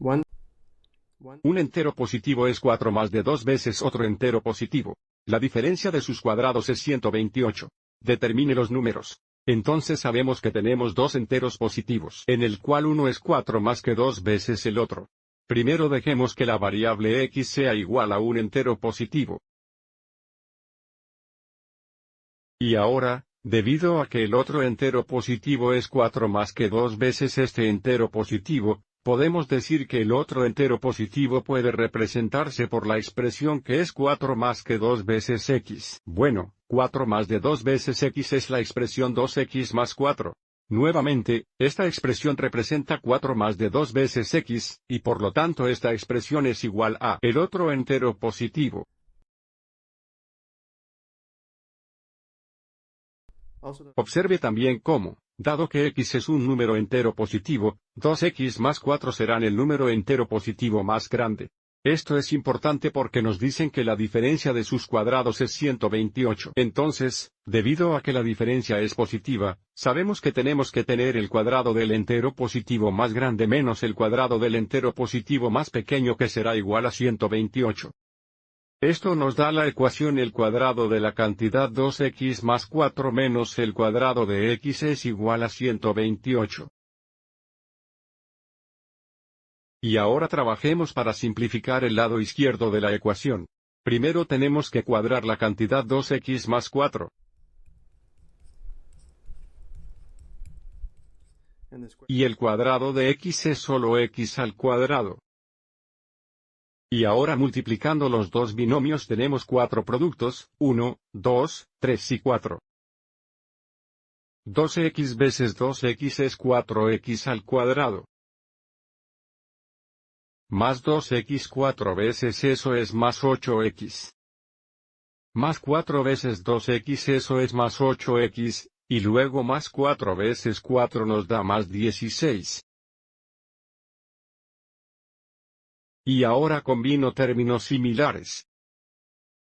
Un entero positivo es 4 más de 2 veces otro entero positivo. La diferencia de sus cuadrados es 128. Determine los números. Entonces sabemos que tenemos dos enteros positivos, en el cual uno es 4 más que 2 veces el otro. Primero dejemos que la variable x sea igual a un entero positivo. Y ahora, debido a que el otro entero positivo es 4 más que 2 veces este entero positivo, podemos decir que el otro entero positivo puede representarse por la expresión que es 4 más que 2 veces x. Bueno, 4 más de 2 veces x es la expresión 2x más 4. Nuevamente, esta expresión representa 4 más de 2 veces x, y por lo tanto esta expresión es igual a el otro entero positivo. Observe también cómo, dado que x es un número entero positivo, 2x más 4 serán el número entero positivo más grande. Esto es importante porque nos dicen que la diferencia de sus cuadrados es 128. Entonces, debido a que la diferencia es positiva, sabemos que tenemos que tener el cuadrado del entero positivo más grande menos el cuadrado del entero positivo más pequeño, que será igual a 128. Esto nos da la ecuación: el cuadrado de la cantidad 2x más 4 menos el cuadrado de x es igual a 128. Y ahora trabajemos para simplificar el lado izquierdo de la ecuación. Primero tenemos que cuadrar la cantidad 2x más 4. Y el cuadrado de x es solo x al cuadrado. Y ahora multiplicando los dos binomios tenemos cuatro productos: 1, 2, 3 y 4. 2x veces 2x es 4x al cuadrado. Más 2x 4 veces eso es más 8x. Más 4 veces 2x eso es más 8x, y luego más 4 veces 4 nos da más 16. Y ahora combino términos similares.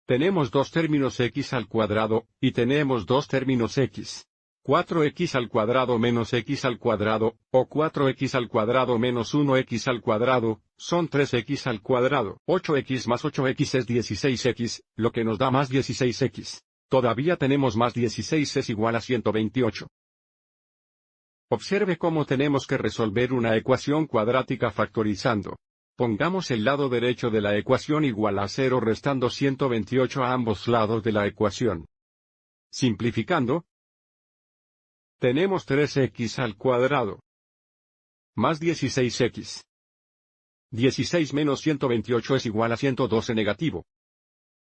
Tenemos dos términos x al cuadrado, y tenemos dos términos x. 4x al cuadrado menos x al cuadrado, o 4x al cuadrado menos 1x al cuadrado, son 3x al cuadrado. 8x más 8x es 16x, lo que nos da más 16x. Todavía tenemos más 16 es igual a 128. Observe cómo tenemos que resolver una ecuación cuadrática factorizando. Pongamos el lado derecho de la ecuación igual a 0 restando 128 a ambos lados de la ecuación. Simplificando, tenemos 3x al cuadrado más 16x. 16 menos 128 es igual a 112 negativo.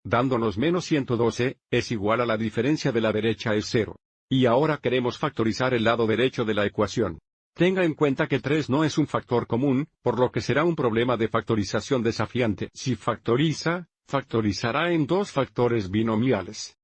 Dándonos menos 112, es igual a la diferencia de la derecha es 0. Y ahora queremos factorizar el lado derecho de la ecuación. Tenga en cuenta que 3 no es un factor común, por lo que será un problema de factorización desafiante. Si factoriza, factorizará en dos factores binomiales.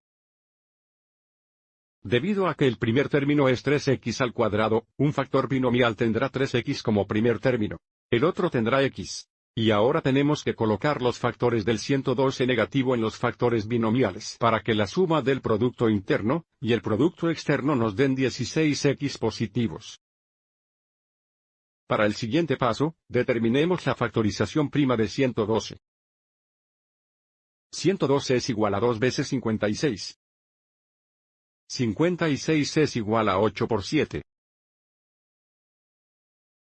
Debido a que el primer término es 3x al cuadrado, un factor binomial tendrá 3x como primer término. El otro tendrá x. Y ahora tenemos que colocar los factores del 112 negativo en los factores binomiales para que la suma del producto interno y el producto externo nos den 16x positivos. Para el siguiente paso, determinemos la factorización prima de 112. 112 es igual a 2 veces 56. 56 es igual a 8 por 7.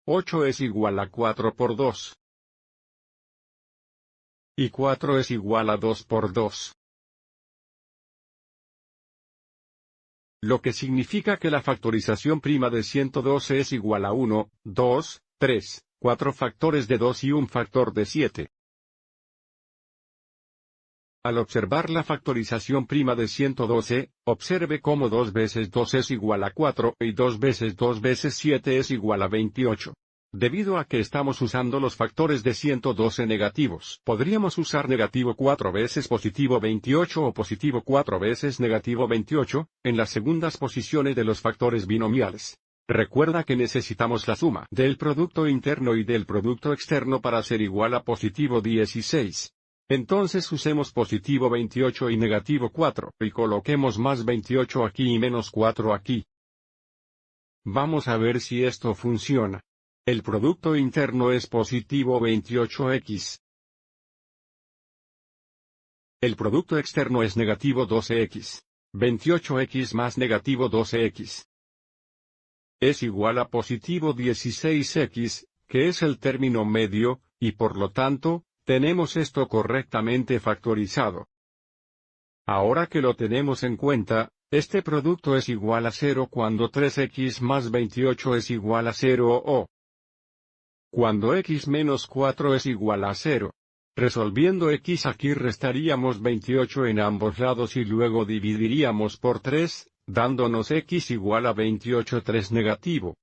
8 es igual a 4 por 2. Y 4 es igual a 2 por 2. Lo que significa que la factorización prima de 112 es igual a 1, 2, 3, 4 factores de 2 y un factor de 7. Al observar la factorización prima de 112, observe cómo 2 veces 2 es igual a 4 y 2 veces 2 veces 7 es igual a 28. Debido a que estamos usando los factores de 112 negativos, podríamos usar negativo 4 veces positivo 28 o positivo 4 veces negativo 28, en las segundas posiciones de los factores binomiales. Recuerda que necesitamos la suma del producto interno y del producto externo para ser igual a positivo 16. Entonces usemos positivo 28 y negativo 4, y coloquemos más 28 aquí y menos 4 aquí. Vamos a ver si esto funciona. El producto interno es positivo 28x. El producto externo es negativo 12x. 28x más negativo 12x. Es igual a positivo 16x, que es el término medio, y por lo tanto, tenemos esto correctamente factorizado. Ahora que lo tenemos en cuenta, este producto es igual a 0 cuando 3x más 28 es igual a 0 o cuando x menos 4 es igual a 0. Resolviendo x aquí restaríamos 28 en ambos lados y luego dividiríamos por 3, dándonos x igual a 28 3 negativo.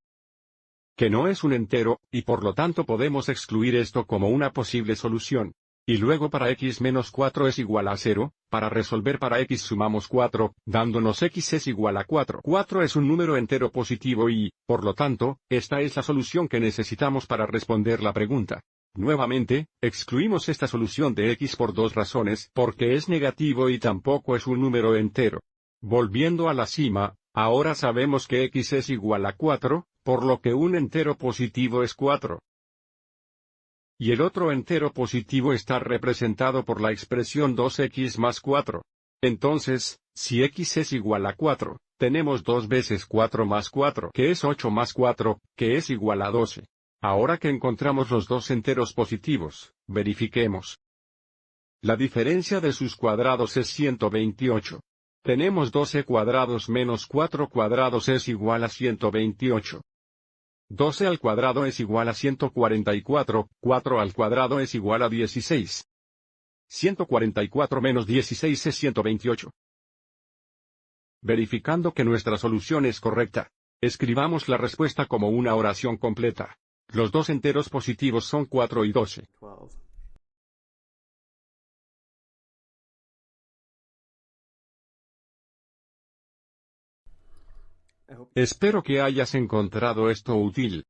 Que no es un entero, y por lo tanto podemos excluir esto como una posible solución. Y luego para x menos 4 es igual a 0, para resolver para x sumamos 4, dándonos x es igual a 4. 4 es un número entero positivo y, por lo tanto, esta es la solución que necesitamos para responder la pregunta. Nuevamente, excluimos esta solución de x por dos razones, porque es negativo y tampoco es un número entero. Volviendo a la cima, ahora sabemos que x es igual a 4, por lo que un entero positivo es 4. Y el otro entero positivo está representado por la expresión 2x más 4. Entonces, si x es igual a 4, tenemos 2 veces 4 más 4, que es 8 más 4, que es igual a 12. Ahora que encontramos los dos enteros positivos, verifiquemos. La diferencia de sus cuadrados es 128. Tenemos 12 cuadrados menos 4 cuadrados es igual a 128. 12 al cuadrado es igual a 144, 4 al cuadrado es igual a 16. 144 menos 16 es 128. Verificando que nuestra solución es correcta, escribamos la respuesta como una oración completa. Los dos enteros positivos son 4 y 12. Espero que hayas encontrado esto útil.